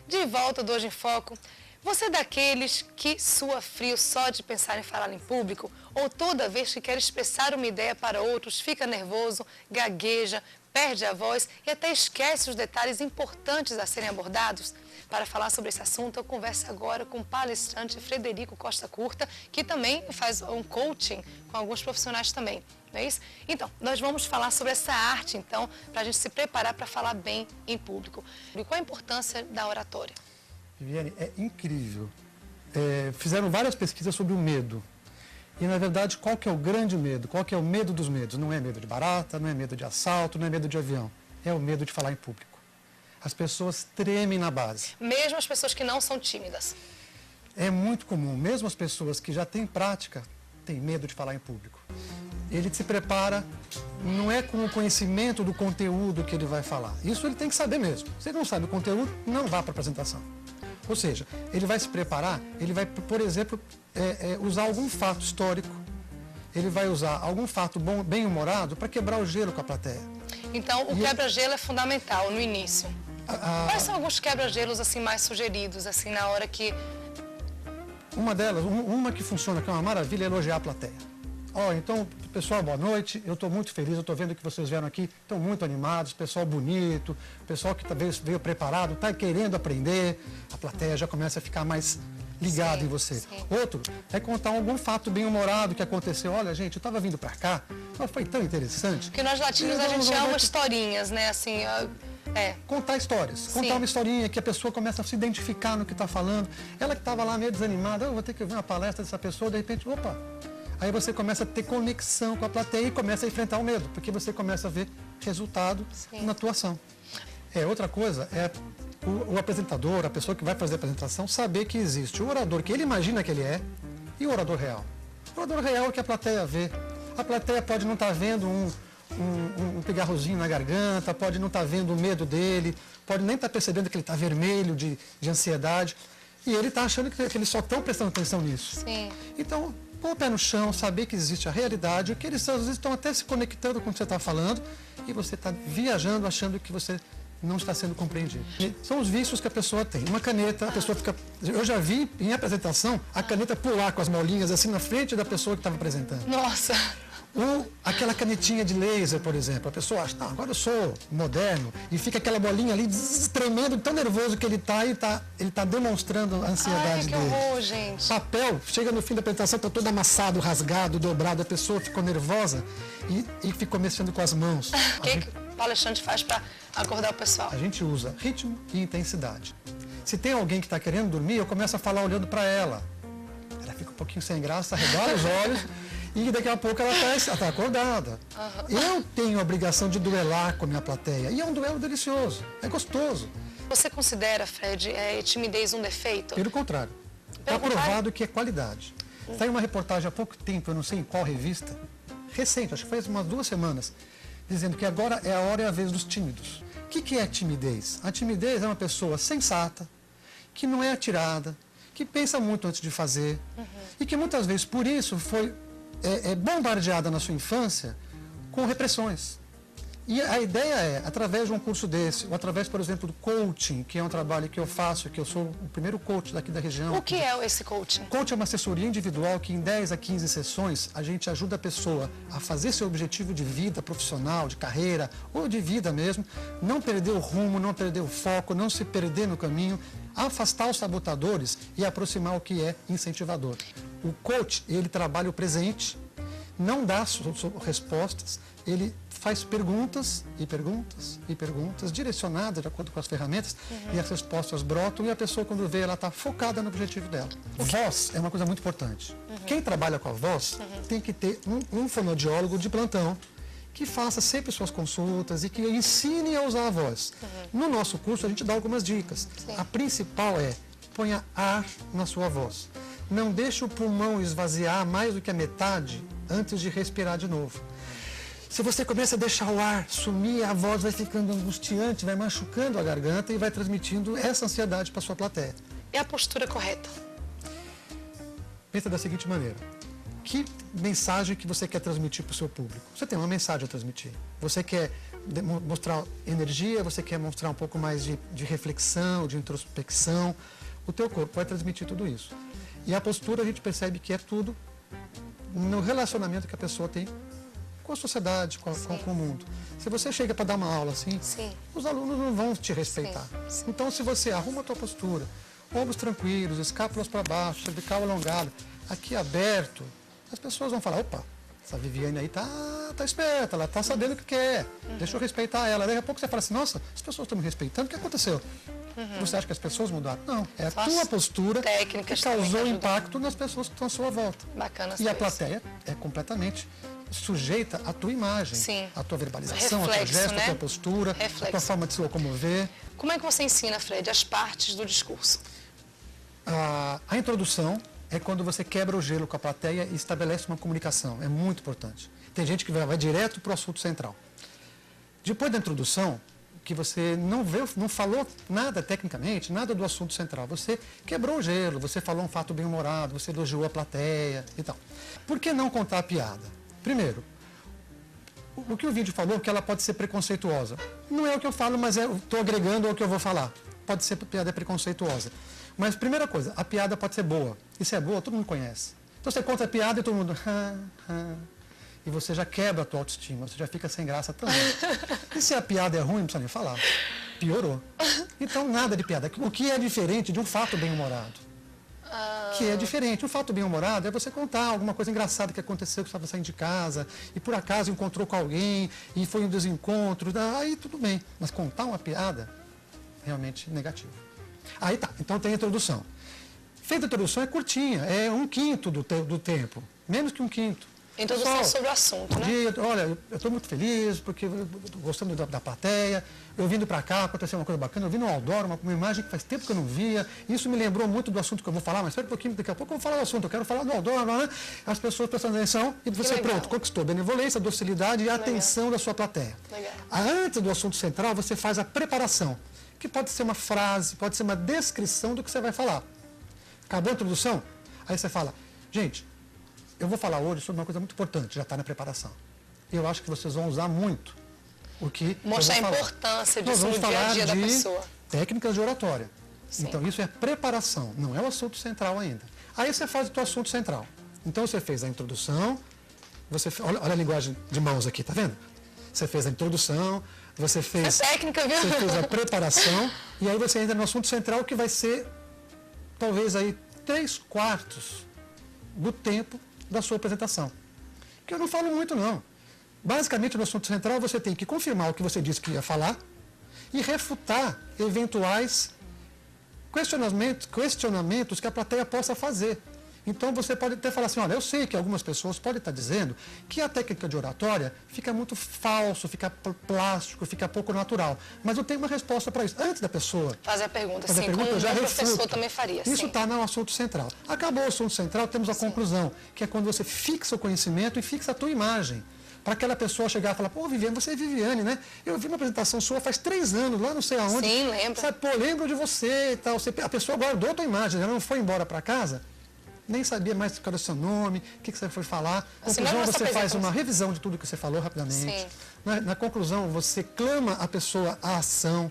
De volta do Hoje em Foco. Você é daqueles que sua frio só de pensar em falar em público? Ou toda vez que quer expressar uma ideia para outros, fica nervoso, gagueja, perde a voz e até esquece os detalhes importantes a serem abordados? Para falar sobre esse assunto, eu converso agora com o palestrante Frederico Costa Curta, que também faz um coaching com alguns profissionais também, não é isso? Então, nós vamos falar sobre essa arte, então, para a gente se preparar para falar bem em público. E qual a importância da oratória? Viviane, é incrível. Fizeram várias pesquisas sobre o medo. E, na verdade, qual que é o grande medo? Qual que é o medo dos medos? Não é medo de barata, não é medo de assalto, não é medo de avião. É o medo de falar em público. As pessoas tremem na base. Mesmo as pessoas que não são tímidas. É muito comum. Mesmo as pessoas que já têm prática, têm medo de falar em público. Ele se prepara, não é com o conhecimento do conteúdo que ele vai falar. Isso ele tem que saber mesmo. Se ele não sabe o conteúdo, não vá para a apresentação. Ou seja, ele vai se preparar, ele vai, por exemplo, usar algum fato histórico, ele vai usar algum fato bem-humorado para quebrar o gelo com a plateia. Então, o quebra-gelo é fundamental no início. Quais são alguns quebra-gelos assim, mais sugeridos, assim, na hora que... Uma delas, uma que funciona, que é uma maravilha, é elogiar a plateia. Então, pessoal, boa noite, eu estou muito feliz, eu estou vendo que vocês vieram aqui, estão muito animados, pessoal bonito, pessoal que talvez veio preparado, está querendo aprender, a plateia já começa a ficar mais ligada em você. Sim. Outro é contar algum fato bem-humorado que aconteceu. Olha, gente, eu estava vindo para cá, mas foi tão interessante. Porque nós latinos a gente ama historinhas, né, assim... Contar histórias. Sim. Contar uma historinha que a pessoa começa a se identificar no que está falando. Ela que estava lá meio desanimada, eu vou ter que ouvir uma palestra dessa pessoa, de repente, opa... Aí você começa a ter conexão com a plateia e começa a enfrentar o medo, porque você começa a ver resultado na atuação. Outra coisa é o apresentador, a pessoa que vai fazer a apresentação, saber que existe o orador que ele imagina que ele é e o orador real. O orador real é o que a plateia vê. A plateia pode não estar vendo um pigarrozinho na garganta, pode não estar vendo o medo dele, pode nem estar percebendo que ele está vermelho de ansiedade, e ele está achando que eles só estão prestando atenção nisso. Sim. Então, pôr o pé no chão, saber que existe a realidade, que eles às vezes estão até se conectando com o que você está falando, e você está viajando achando que você não está sendo compreendido. São os vícios que a pessoa tem. Uma caneta, a pessoa fica... Eu já vi em apresentação a caneta pular com as molinhas assim na frente da pessoa que estava apresentando. Nossa! Ou aquela canetinha de laser, por exemplo. A pessoa acha, não, agora eu sou moderno, e fica aquela bolinha ali tremendo, tão nervoso que ele está demonstrando a ansiedade dele. Ai, que horror, gente. Papel, chega no fim da apresentação, está todo amassado, rasgado, dobrado, a pessoa ficou nervosa e ficou mexendo com as mãos. O que o palestrante faz para acordar o pessoal? A gente usa ritmo e intensidade. Se tem alguém que está querendo dormir, eu começo a falar olhando para ela. Ela fica um pouquinho sem graça, regala os olhos... E daqui a pouco ela está acordada. Eu tenho a obrigação de duelar com a minha plateia. E é um duelo delicioso, é gostoso. Você considera, Fred, timidez um defeito? Pelo contrário. Está provado que é qualidade. Saiu uma reportagem há pouco tempo, eu não sei em qual revista, recente, acho que faz umas 2 semanas, dizendo que agora é a hora e a vez dos tímidos. O que é timidez? A timidez é uma pessoa sensata, que não é atirada, que pensa muito antes de fazer, e que muitas vezes por isso foi... bombardeada na sua infância com repressões. E a ideia é, através de um curso desse, ou através, por exemplo, do coaching, que é um trabalho que eu faço, que eu sou o primeiro coach daqui da região. O que é esse coaching? Coaching é uma assessoria individual que em 10 a 15 sessões a gente ajuda a pessoa a fazer seu objetivo de vida profissional, de carreira, ou de vida mesmo, não perder o rumo, não perder o foco, não se perder no caminho, afastar os sabotadores e aproximar o que é incentivador. O coach, ele trabalha o presente, não dá respostas, ele faz perguntas e perguntas e perguntas direcionadas de acordo com as ferramentas e as respostas brotam e a pessoa, quando vê, ela está focada no objetivo dela. Voz é uma coisa muito importante. Quem trabalha com a voz tem que ter um fonoaudiólogo de plantão que faça sempre suas consultas e que ensine a usar a voz. No nosso curso, a gente dá algumas dicas. A principal é, ponha ar na sua voz. Não deixe o pulmão esvaziar mais do que a metade antes de respirar de novo. Se você começa a deixar o ar sumir, a voz vai ficando angustiante, vai machucando a garganta e vai transmitindo essa ansiedade para a sua plateia. E a postura correta? Pensa da seguinte maneira. Que mensagem que você quer transmitir para o seu público? Você tem uma mensagem a transmitir. Você quer mostrar energia, você quer mostrar um pouco mais de reflexão, de introspecção. O teu corpo vai transmitir tudo isso. E a postura, a gente percebe que é tudo no relacionamento que a pessoa tem com a sociedade, com o mundo. Se você chega para dar uma aula assim, os alunos não vão te respeitar. Então, se você arruma a tua postura, ombros tranquilos, escápulas para baixo, cervical alongada, aqui aberto, as pessoas vão falar, opa, essa Viviane aí tá esperta, ela tá sabendo o que quer, deixa eu respeitar ela. Daqui a pouco você fala assim, nossa, as pessoas estão me respeitando, o que aconteceu? Você acha que as pessoas mudaram? Não, é a tua postura que causou impacto nas pessoas que estão à sua volta. Bacana. E a plateia é completamente sujeita à tua imagem, à tua verbalização, ao teu gesto, à tua postura, à tua forma de se locomover. Como é que você ensina, Fred, as partes do discurso? A introdução é quando você quebra o gelo com a plateia e estabelece uma comunicação. É muito importante. Tem gente que vai direto para o assunto central. Depois da introdução, que você não falou nada tecnicamente, nada do assunto central. Você quebrou o gelo, você falou um fato bem-humorado, você elogiou a plateia e tal. Por que não contar a piada? Primeiro, o que o vídeo falou, que ela pode ser preconceituosa. Não é o que eu falo, mas estou agregando ao que eu vou falar. Pode ser piada preconceituosa. Mas, primeira coisa, a piada pode ser boa. E se é boa, todo mundo conhece. Então você conta a piada e todo mundo... E você já quebra a tua autoestima, você já fica sem graça também. E se a piada é ruim, não precisa nem falar. Piorou. Então, nada de piada. O que é diferente de um fato bem-humorado? Que é diferente. Um fato bem-humorado é você contar alguma coisa engraçada que aconteceu, que você estava saindo de casa, e por acaso encontrou com alguém, e foi um desencontro, aí tudo bem. Mas contar uma piada, realmente negativo. Aí tá, então tem a introdução. Feita a introdução é curtinha, é 1/5 do tempo, menos que 1/5. Introdução sobre o assunto, né? Olha, eu estou muito feliz, porque estou gostando da plateia, eu vindo para cá, aconteceu uma coisa bacana, eu vi no outdoor, uma imagem que faz tempo que eu não via, isso me lembrou muito do assunto que eu vou falar, mas espera um pouquinho, daqui a pouco eu vou falar do assunto, eu quero falar do outdoor, né? As pessoas prestando atenção, e você pronto, conquistou benevolência, docilidade e atenção da sua plateia. Antes do assunto central, você faz a preparação, que pode ser uma frase, pode ser uma descrição do que você vai falar. Acabou a introdução? Aí você fala, gente, eu vou falar hoje sobre uma coisa muito importante, já está na preparação. Eu acho que vocês vão usar muito o que mostrar a importância disso no dia a dia da pessoa. Técnicas de oratória. Sim. Então, isso é preparação, não é o assunto central ainda. Aí você faz o teu assunto central. Então, você fez a introdução, olha a linguagem de mãos aqui, tá vendo? Você fez a introdução, você fez, técnica, viu? Você fez a preparação, e aí você entra no assunto central, que vai ser, talvez, aí 3/4 do tempo da sua apresentação. Que eu não falo muito, não. Basicamente, no assunto central, você tem que confirmar o que você disse que ia falar e refutar eventuais questionamentos que a plateia possa fazer. Então, você pode até falar assim, olha, eu sei que algumas pessoas podem estar dizendo que a técnica de oratória fica muito falso, fica plástico, fica pouco natural. Mas eu tenho uma resposta para isso. Antes da pessoa fazer a pergunta, sim, como o professor também faria. Isso está no assunto central. Acabou o assunto central, temos a conclusão, que é quando você fixa o conhecimento e fixa a tua imagem. Para aquela pessoa chegar e falar, pô, Viviane, você é Viviane, né? Eu vi uma apresentação sua faz 3 anos, lá não sei aonde. Sim, lembro. Sabe, pô, lembro de você e tal. A pessoa guardou a tua imagem, ela não foi embora para casa, nem sabia mais qual era o seu nome, o que você foi falar. Na conclusão, você faz uma revisão de tudo que você falou rapidamente. Na conclusão, você clama a pessoa à ação,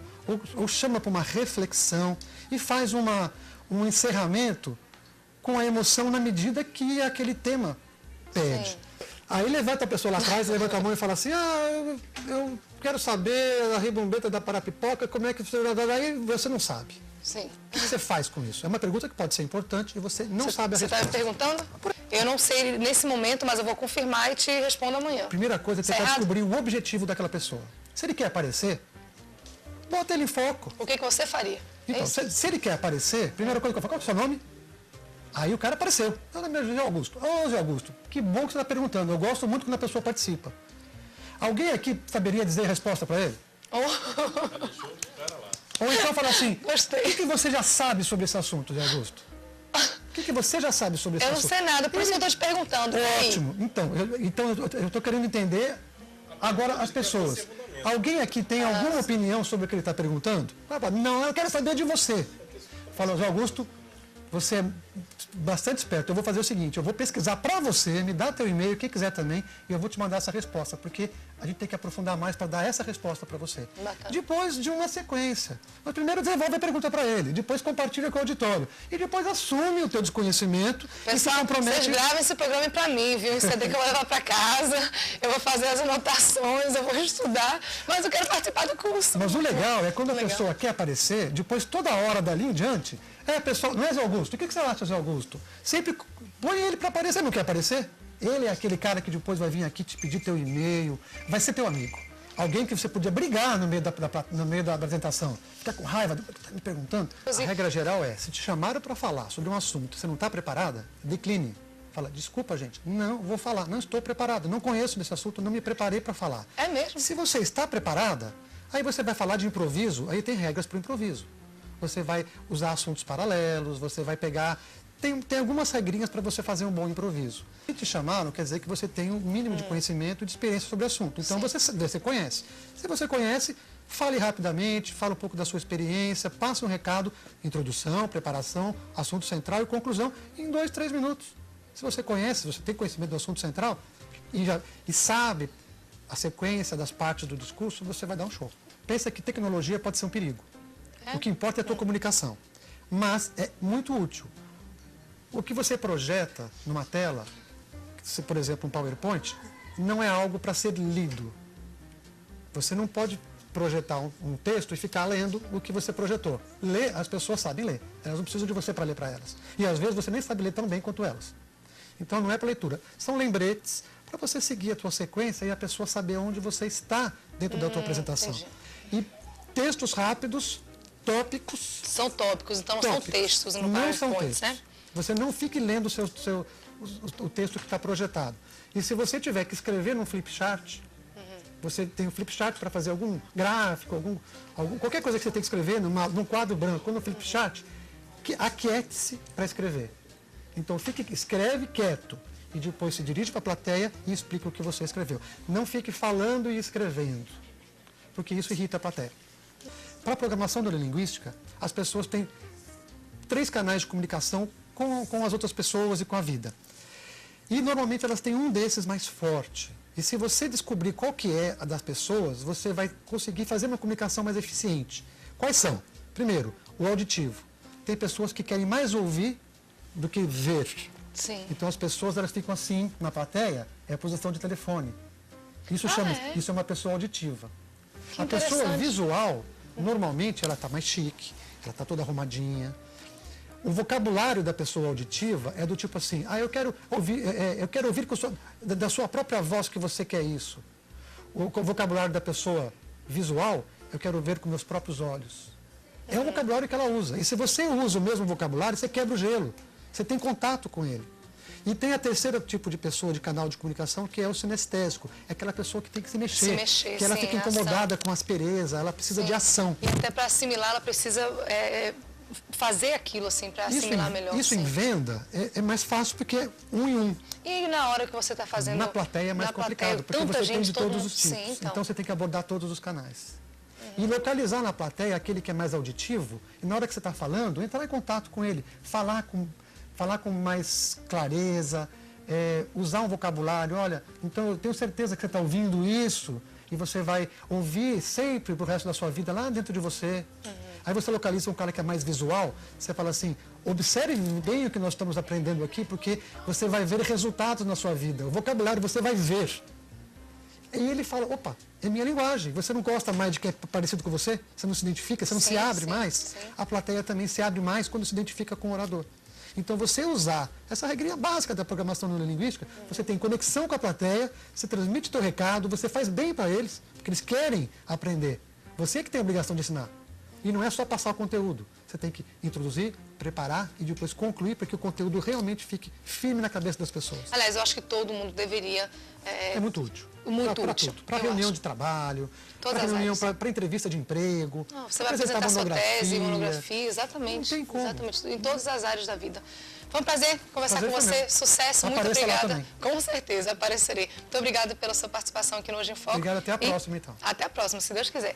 ou chama para uma reflexão, e faz um encerramento com a emoção na medida que aquele tema pede. Sim. Aí levanta a pessoa lá atrás, levanta a mão e fala assim, eu quero saber a ribombeta da Parapipoca, como é que você... Aí você não sabe. Sim. O que você faz com isso? É uma pergunta que pode ser importante e você não sabe a resposta. Você está me perguntando? Eu não sei nesse momento, mas eu vou confirmar e te respondo amanhã. A primeira coisa é tentar descobrir o objetivo daquela pessoa. Se ele quer aparecer, bota ele em foco. O que você faria? Então, se ele quer aparecer, primeira coisa que eu falo, qual é o seu nome? Aí o cara apareceu. Meu nome é José Augusto. Ô, José Augusto, que bom que você está perguntando. Eu gosto muito quando a pessoa participa. Alguém aqui saberia dizer a resposta para ele? Ou então fala assim, o que você já sabe sobre esse assunto, José Augusto? O que você já sabe sobre esse assunto? Eu não sei nada, por isso que eu estou te perguntando. Ótimo. Então eu estou querendo entender agora as pessoas. Alguém aqui tem alguma opinião sobre o que ele está perguntando? Não, eu quero saber de você. Fala, José Augusto, você bastante esperto. Eu vou fazer o seguinte, eu vou pesquisar para você, me dá teu e-mail, quem quiser também, e eu vou te mandar essa resposta, porque a gente tem que aprofundar mais para dar essa resposta para você. Bacana. Depois de uma sequência. Mas primeiro desenvolve a pergunta para ele, depois compartilha com o auditório, e depois assume o teu desconhecimento e se compromete. Vocês gravam esse programa para mim, viu? Isso é que eu vou levar para casa, eu vou fazer as anotações, eu vou estudar, mas eu quero participar do curso. Mas o legal é quando a pessoa quer aparecer, depois toda hora dali em diante, pessoal, não é Zé Augusto, o que você acha, Zé Augusto? Sempre põe ele para aparecer, não quer aparecer? Ele é aquele cara que depois vai vir aqui te pedir teu e-mail, vai ser teu amigo. Alguém que você podia brigar no meio da apresentação, ficar com raiva, tá me perguntando. A regra geral é, se te chamaram para falar sobre um assunto, você não está preparada, decline. Fala, desculpa gente, não vou falar, não estou preparado, não conheço desse assunto, não me preparei para falar. É mesmo? Se você está preparada, aí você vai falar de improviso, aí tem regras para o improviso. Você vai usar assuntos paralelos, você vai pegar... Tem algumas regrinhas para você fazer um bom improviso. Se te chamaram, quer dizer que você tem um mínimo de conhecimento e de experiência sobre o assunto. Então você conhece. Se você conhece, fale rapidamente, fale um pouco da sua experiência, passe um recado, introdução, preparação, assunto central e conclusão em 2, 3 minutos. Se você conhece, se você tem conhecimento do assunto central e sabe a sequência das partes do discurso, você vai dar um show. Pensa que tecnologia pode ser um perigo. O que importa é a tua comunicação. Mas é muito útil. O que você projeta numa tela, se, por exemplo, um PowerPoint, não é algo para ser lido. Você não pode projetar um texto e ficar lendo o que você projetou. Ler, as pessoas sabem ler. Elas não precisam de você para ler para elas. E às vezes você nem sabe ler tão bem quanto elas. Então não é para leitura. São lembretes para você seguir a tua sequência e a pessoa saber onde você está dentro da tua apresentação. Entendi. E textos rápidos, tópicos. São tópicos, então não são textos no Não são PowerPoint, textos. né? Você não fique lendo o texto que está projetado. E se você tiver que escrever num flip chart, você tem um flip chart para fazer algum gráfico, qualquer coisa que você tem que escrever num quadro branco, no flip chart, aquiete-se para escrever. Então escreve quieto e depois se dirige para a plateia e explica o que você escreveu. Não fique falando e escrevendo, porque isso irrita a plateia. Para a programação neurolinguística, as pessoas têm 3 canais de comunicação com as outras pessoas e com a vida. E normalmente elas têm um desses mais forte. E se você descobrir qual que é a das pessoas, você vai conseguir fazer uma comunicação mais eficiente. Quais são? Primeiro, o auditivo. Tem pessoas que querem mais ouvir do que ver. Sim. Então as pessoas elas ficam assim na plateia, é a posição de telefone. Isso é uma pessoa auditiva. A pessoa visual, normalmente ela está mais chique, ela está toda arrumadinha. O vocabulário da pessoa auditiva é do tipo assim, eu quero ouvir da sua própria voz que você quer isso. O vocabulário da pessoa visual, eu quero ver com meus próprios olhos. É o vocabulário que ela usa. E se você usa o mesmo vocabulário, você quebra o gelo. Você tem contato com ele. E tem a terceira tipo de pessoa de canal de comunicação, que é o sinestésico. É aquela pessoa que tem que se mexer. Que ela fica incomodada com aspereza, ela precisa de ação. E até para assimilar, ela precisa fazer aquilo assim, para assimilar melhor. Isso em venda é mais fácil porque é 1 em 1. E na hora que você está fazendo... Na plateia é mais complicado, porque você tem de todos os tipos. Então você tem que abordar todos os canais. E localizar na plateia aquele que é mais auditivo, e na hora que você está falando, entrar em contato com ele, falar com mais clareza, usar um vocabulário, olha, então eu tenho certeza que você está ouvindo isso, e você vai ouvir sempre pro resto da sua vida lá dentro de você. Aí você localiza um cara que é mais visual, você fala assim, observe bem o que nós estamos aprendendo aqui, porque você vai ver resultados na sua vida. O vocabulário você vai ver. E ele fala, opa, é minha linguagem. Você não gosta mais de quem é parecido com você? Você não se identifica? Você não se abre mais? Sim. A plateia também se abre mais quando se identifica com o orador. Então, você usar essa regrinha básica da programação neurolinguística, você tem conexão com a plateia, você transmite o teu recado, você faz bem para eles, porque eles querem aprender. Você é que tem a obrigação de ensinar. E não é só passar o conteúdo. Você tem que introduzir, preparar e depois concluir para que o conteúdo realmente fique firme na cabeça das pessoas. Aliás, eu acho que todo mundo deveria... É muito útil. Muito útil. Para reunião de trabalho, para reunião, para entrevista de emprego. Você vai apresentar sua tese, monografia, exatamente. Não tem como. Exatamente, em todas as áreas da vida. Foi um prazer conversar com você. Também. Sucesso, muito Apareça lá obrigada. também. Com certeza, aparecerei. Muito obrigada pela sua participação aqui no Hoje em Foco. Obrigado, até a próxima, então. Até a próxima, se Deus quiser.